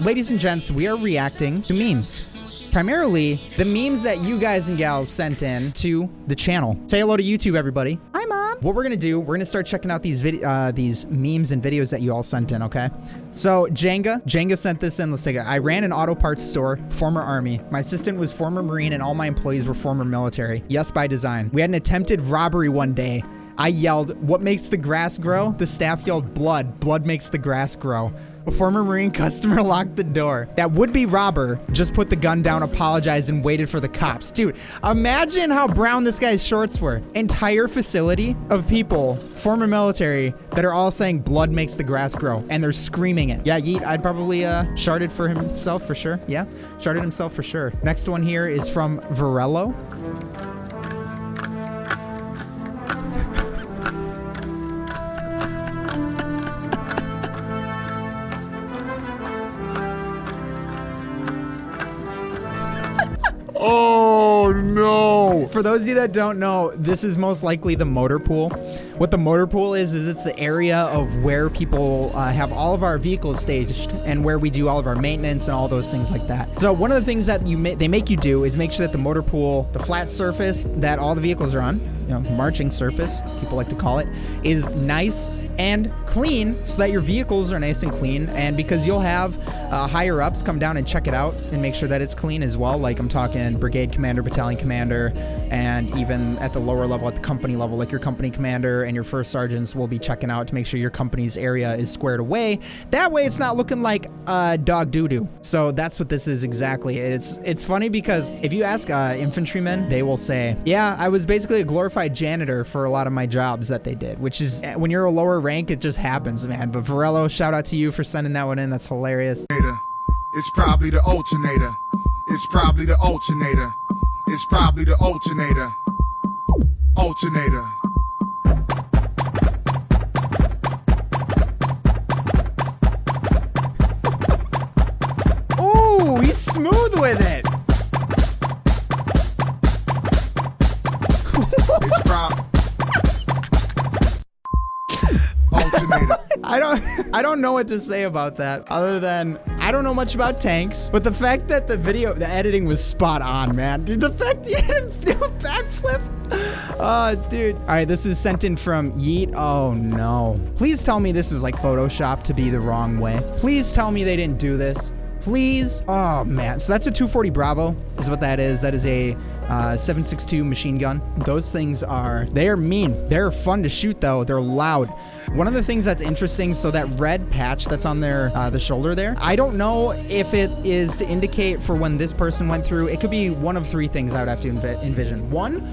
Ladies and gents, we are reacting to memes. Primarily, the memes that you guys and gals sent in to the channel. Say hello to YouTube, everybody. Hi, Mom. What we're gonna do, we're gonna start checking out these memes and videos that you all sent in, okay? So, Jenga sent this in. Let's take it. I ran an auto parts store, former Army. My assistant was former Marine, and all my employees were former military. Yes, by design. We had an attempted robbery one day. I yelled, "What makes the grass grow?" The staff yelled, "Blood. Blood makes the grass grow." A former Marine customer locked the door. That would-be robber just put the gun down, apologized, and waited for the cops. Dude, imagine how brown this guy's shorts were. Entire facility of people, former military, that are all saying blood makes the grass grow, and they're screaming it. Yeah, Yeet, I'd probably sharded for himself for sure. Yeah, sharded himself for sure. Next one here is from Varello. Oh no! For those of you that don't know, this is most likely the motor pool. What the motor pool is it's the area of where people have all of our vehicles staged and where we do all of our maintenance and all those things like that. So one of the things that they make you do is make sure that the motor pool, the flat surface that all the vehicles are on, you know, marching surface, people like to call it, is nice and clean so that your vehicles are nice and clean. And because you'll have higher ups come down and check it out and make sure that it's clean as well. Like I'm talking brigade commander, battalion commander, and even at the lower level, at the company level, like your company commander and your first sergeants will be checking out to make sure your company's area is squared away. That way it's not looking like dog doo-doo. So that's what this is exactly. It's funny because if you ask infantrymen, they will say, yeah, I was basically a glorified janitor for a lot of my jobs that they did, which is when you're a lower rank, it just happens, man. But Varello, shout out to you for sending that one in. That's hilarious. It's probably the alternator. It's probably the alternator. It's probably the alternator. Alternator. Ooh, he's smooth with it. It's alternator. I don't know what to say about that other than I don't know much about tanks, but the fact that the editing was spot on, man. Dude, the fact you had him do a backflip. Oh, dude. All right, this is sent in from Yeet. Oh no. Please tell me this is like Photoshop to be the wrong way. Please tell me they didn't do this. Please. Oh man. So that's a 240 Bravo is what that is. That is a 7.62 machine gun. Those things they are mean. They're fun to shoot though. They're loud. One of the things that's interesting, so that red patch that's on their the shoulder there, I don't know if it is to indicate for when this person went through. It could be one of three things I would have to envision. One,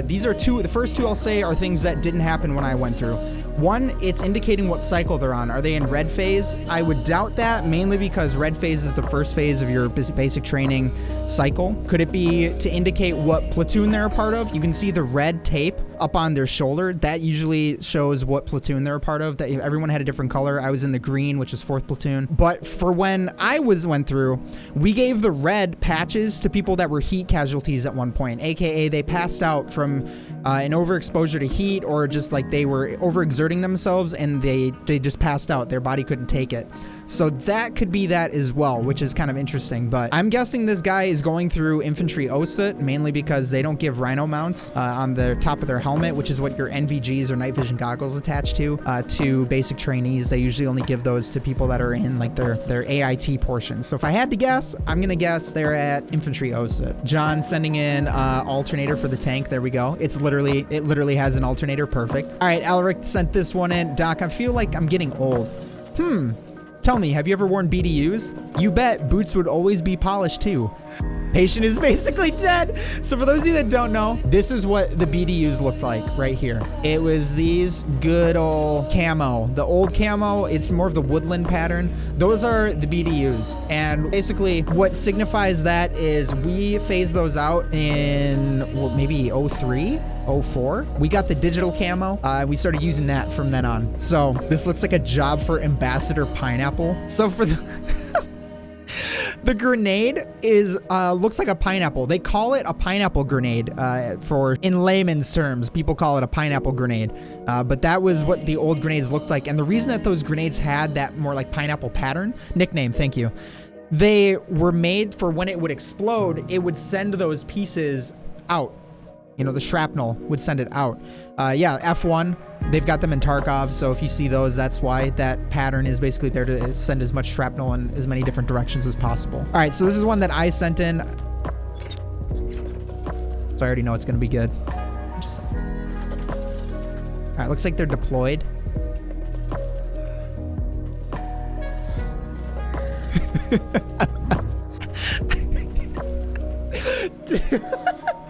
these are the first two I'll say are things that didn't happen when I went through. One, it's indicating what cycle they're on. Are they in red phase? I would doubt that, mainly because red phase is the first phase of your basic training cycle. Could it be to indicate what platoon they're a part of? You can see the red tape up on their shoulder. That usually shows what platoon they're a part of. That everyone had a different color. I was in the green, which is 4th platoon. But for when I went through, we gave the red patches to people that were heat casualties at one point, aka they passed out from an overexposure to heat, or just like they were overexerting themselves and they just passed out. Their body couldn't take it. So that could be that as well, which is kind of interesting. But I'm guessing this guy is going through infantry OSUT mainly because they don't give rhino mounts on the top of their helmet, which is what your NVGs or night vision goggles attach to basic trainees. They usually only give those to people that are in like their AIT portion. So if I had to guess, I'm gonna guess they're at infantry OSUT. John sending in alternator for the tank. There we go. It literally has an alternator. Perfect. All right, Alric sent this one in. Doc, I feel like I'm getting old. Tell me, have you ever worn BDUs? You bet, boots would always be polished too. Patient is basically dead. So for those of you that don't know, this is what the BDUs looked like right here. It was these good old camo. The old camo, it's more of the woodland pattern. Those are the BDUs. And basically what signifies that is we phased those out in maybe 03, 04. We got the digital camo. We started using that from then on. So this looks like a job for Ambassador Pineapple. So for the... The grenade is looks like a pineapple. They call it a pineapple grenade for in layman's terms. People call it a pineapple grenade. But that was what the old grenades looked like. And the reason that those grenades had that more like pineapple pattern, nickname, thank you. They were made for when it would explode, it would send those pieces out. You know, the shrapnel would send it out. Yeah, F1, they've got them in Tarkov, so if you see those, that's why that pattern is basically there to send as much shrapnel in as many different directions as possible. All right, so this is one that I sent in. So I already know it's gonna be good. All right, looks like they're deployed.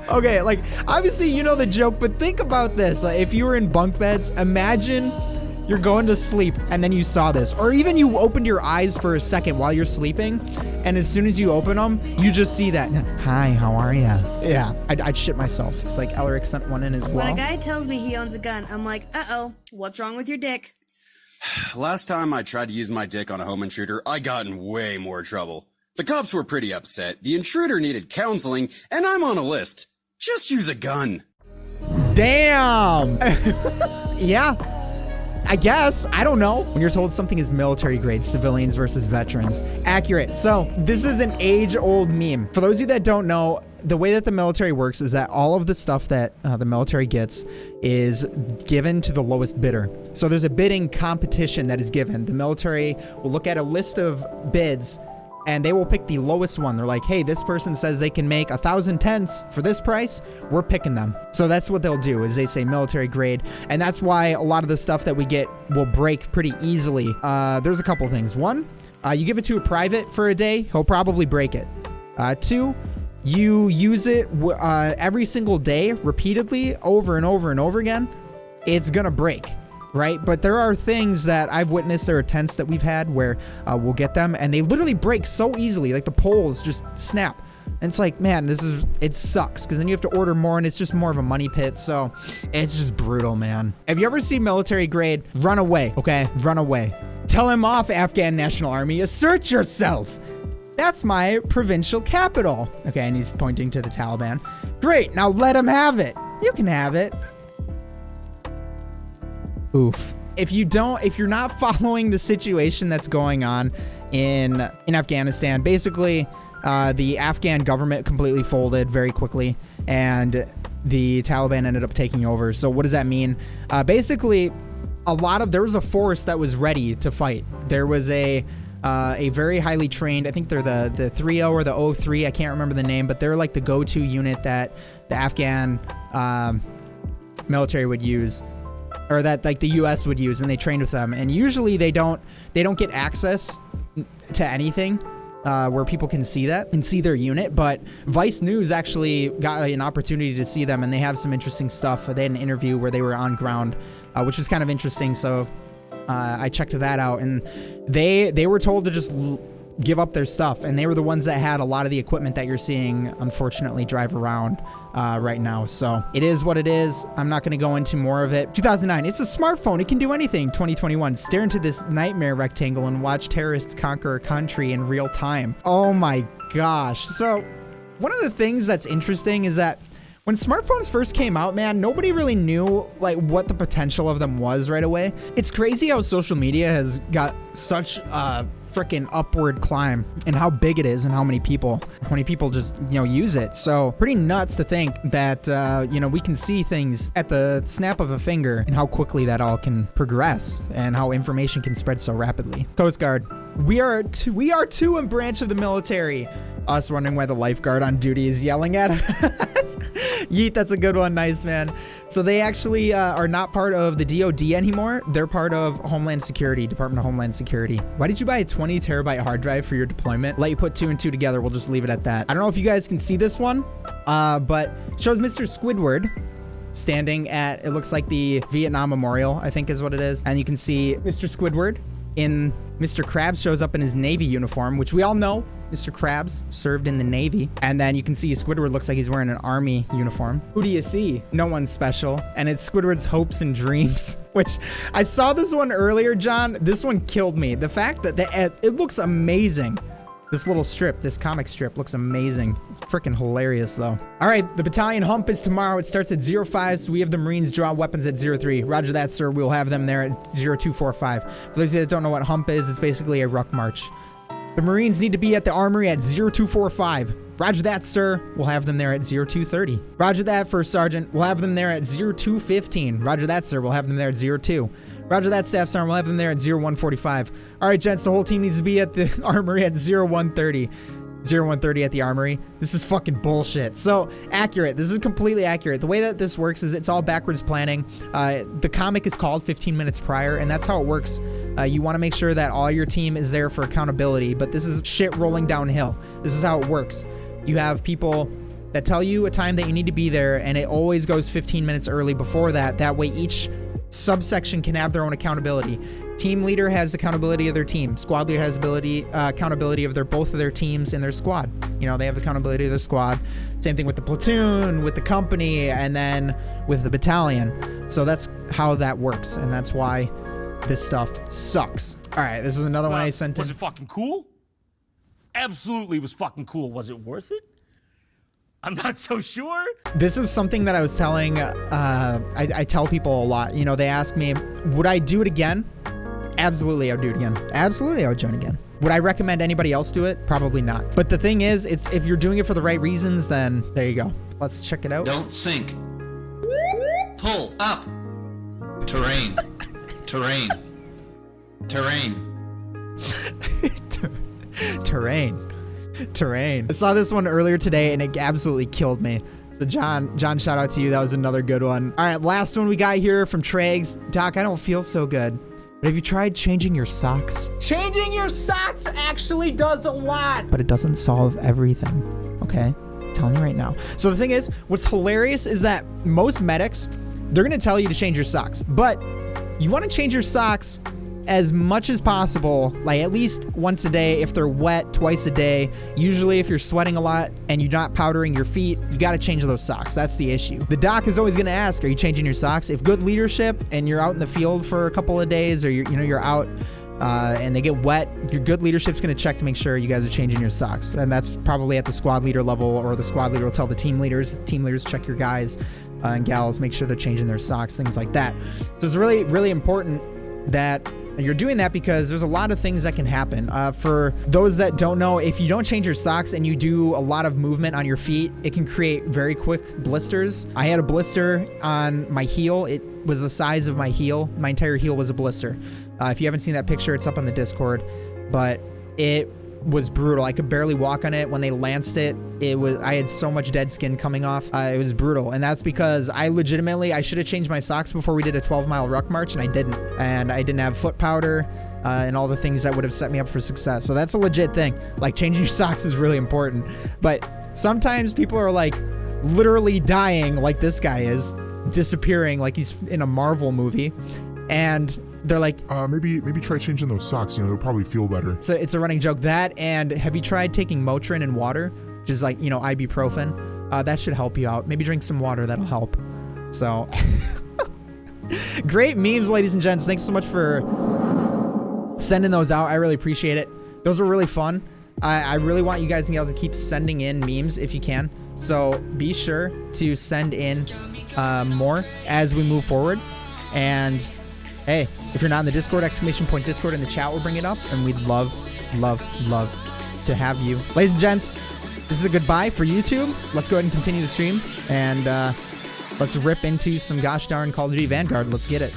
Okay, like, obviously you know the joke, but think about this. Like, if you were in bunk beds, imagine you're going to sleep and then you saw this. Or even you opened your eyes for a second while you're sleeping, and as soon as you open them, you just see that. Hi, how are ya? Yeah, I'd shit myself. It's like Elric sent one in as well. When a guy tells me he owns a gun, I'm like, uh-oh, what's wrong with your dick? Last time I tried to use my dick on a home intruder, I got in way more trouble. The cops were pretty upset. The intruder needed counseling, and I'm on a list. Just use a gun. Damn. Yeah, I guess. I don't know. When you're told something is military grade, civilians versus veterans. Accurate. So this is an age-old meme. For those of you that don't know, the way that the military works is that all of the stuff that the military gets is given to the lowest bidder. So there's a bidding competition that is given. The military will look at a list of bids and they will pick the lowest one. They're like, hey, this person says they can make 1,000 tents for this price. We're picking them. So that's what they'll do, is they say military grade. And that's why a lot of the stuff that we get will break pretty easily. There's a couple things. One, you give it to a private for a day, he'll probably break it. Two, you use it every single day, repeatedly, over and over and over again, it's gonna break. Right? But there are things that I've witnessed. There are tents that we've had where we'll get them and they literally break so easily. Like the poles just snap. And it's like, man, it sucks because then you have to order more and it's just more of a money pit. So it's just brutal, man. Have you ever seen military grade? Run away, okay? Run away. Tell him off, Afghan National Army. Assert yourself. That's my provincial capital. Okay, and he's pointing to the Taliban. Great, now let him have it. You can have it. Oof. If you're not following the situation that's going on in Afghanistan, basically the Afghan government completely folded very quickly and the Taliban ended up taking over. So what does that mean? Basically, there was a force that was ready to fight. There was a very highly trained, I think they're the 3-0 or the 03, I can't remember the name, but they're like the go-to unit that the Afghan military would use. Or that like the US would use, and they trained with them. And usually they don't get access to anything where people can see that and see their unit. But Vice News actually got an opportunity to see them, and they have some interesting stuff. They had an interview where they were on ground, which was kind of interesting. So I checked that out, and they were told to just give up their stuff, and they were the ones that had a lot of the equipment that you're seeing unfortunately drive around right now. So it is what it is. I'm not going to go into more of it. 2009, it's a smartphone, it can do anything. 2021, stare into this nightmare rectangle and watch terrorists conquer a country in real time. Oh my gosh. So one of the things that's interesting is that when smartphones first came out, man, nobody really knew like what the potential of them was right away. It's crazy how social media has got such a freaking upward climb and how big it is and how many people just, use it. So pretty nuts to think that, we can see things at the snap of a finger and how quickly that all can progress and how information can spread so rapidly. Coast Guard, we are too a branch of the military. Us wondering why the lifeguard on duty is yelling at us. Yeet, that's a good one. Nice, man. So they actually are not part of the DOD anymore. They're part of Homeland Security, Department of Homeland Security. Why did you buy a 20 terabyte hard drive for your deployment? Let you put 2 and 2 together. We'll just leave it at that. I don't know if you guys can see this one, but shows Mr. Squidward standing at, it looks like the Vietnam Memorial, I think is what it is. And you can see Mr. Squidward in Mr. Krabs shows up in his Navy uniform, which we all know Mr. Krabs served in the Navy. And then you can see Squidward looks like he's wearing an Army uniform. Who do you see? No one special. And it's Squidward's hopes and dreams, which I saw this one earlier, John. This one killed me. The fact that it looks amazing. This little strip, this comic strip looks amazing. Freaking hilarious though. All right, the battalion hump is tomorrow. It starts at 05, so we have the Marines draw weapons at 03. Roger that, sir. We'll have them there at 0245. For those of you that don't know what hump is, it's basically a ruck march. The Marines need to be at the armory at 0245. Roger that, sir. We'll have them there at 0230. Roger that, First Sergeant. We'll have them there at 0215. Roger that, sir. We'll have them there at 02. Roger that, Staff Sergeant. We'll have them there at 0145. All right, gents, the whole team needs to be at the armory at 0130. 0130 at the armory. This is fucking bullshit. So accurate. This is completely accurate. The way that this works is it's all backwards planning. The comic is called 15 minutes prior, and that's how it works. You want to make sure that all your team is there for accountability, but this is shit rolling downhill. This is how it works. You have people that tell you a time that you need to be there, and it always goes 15 minutes early before that. That way each subsection can have their own accountability. Team leader has accountability of their team. Squad leader has accountability of both of their teams and their squad. You know, they have accountability of their squad. Same thing with the platoon, with the company, and then with the battalion. So that's how that works, and that's why this stuff sucks. All right, this is another one I sent in. Was it fucking cool? Absolutely was fucking cool. Was it worth it? I'm not so sure. This is something that I was telling, I tell people a lot. You know, they ask me, would I do it again? Absolutely, I would do it again. Absolutely, I would join again. Would I recommend anybody else do it? Probably not. But the thing is, if you're doing it for the right reasons, then there you go. Let's check it out. Don't sink. Pull up. Terrain. Terrain. Terrain. Terrain. I saw this one earlier today and it absolutely killed me. So John, shout out to you. That was another good one. All right, last one we got here from Trags. Doc, I don't feel so good. But have you tried changing your socks? Changing your socks actually does a lot. But it doesn't solve everything, okay? I'm telling you right now. So the thing is, what's hilarious is that most medics, they're gonna tell you to change your socks, but you wanna change your socks as much as possible, like at least once a day. If they're wet, twice a day. Usually if you're sweating a lot and you're not powdering your feet, you gotta change those socks. That's the issue. The doc is always gonna ask, are you changing your socks? If good leadership and you're out in the field for a couple of days, or you're out and they get wet, your good leadership's gonna check to make sure you guys are changing your socks. And that's probably at the squad leader level, or the squad leader will tell the team leaders. Team leaders check your guys and gals, make sure they're changing their socks, things like that. So it's really, really important that you're doing that, because there's a lot of things that can happen. For those that don't know, if you don't change your socks and you do a lot of movement on your feet, it can create very quick blisters. I had a blister on my heel. It was the size of my heel. My entire heel was a blister. If you haven't seen that picture, it's up on the Discord, but it was brutal. I could barely walk on it. When they lanced it, I had so much dead skin coming off. It was brutal. And that's because I should have changed my socks before we did a 12-mile ruck march, and I didn't. And I didn't have foot powder and all the things that would have set me up for success. So that's a legit thing. Like, changing your socks is really important. But sometimes people are like literally dying, like this guy is, disappearing like he's in a Marvel movie. And they're like, maybe try changing those socks. You know, it'll probably feel better. So it's a running joke. That, and have you tried taking Motrin and water, which is like, you know, ibuprofen? That should help you out. Maybe drink some water. That'll help. So great memes, ladies and gents. Thanks so much for sending those out. I really appreciate it. Those were really fun. I really want you guys and gals to keep sending in memes if you can. So be sure to send in more as we move forward. And hey, if you're not in the Discord, !Discord in the chat will bring it up, and we'd love to have you. Ladies and gents, this is a goodbye for YouTube. Let's go ahead and continue the stream, and let's rip into some gosh darn Call of Duty Vanguard. Let's get it.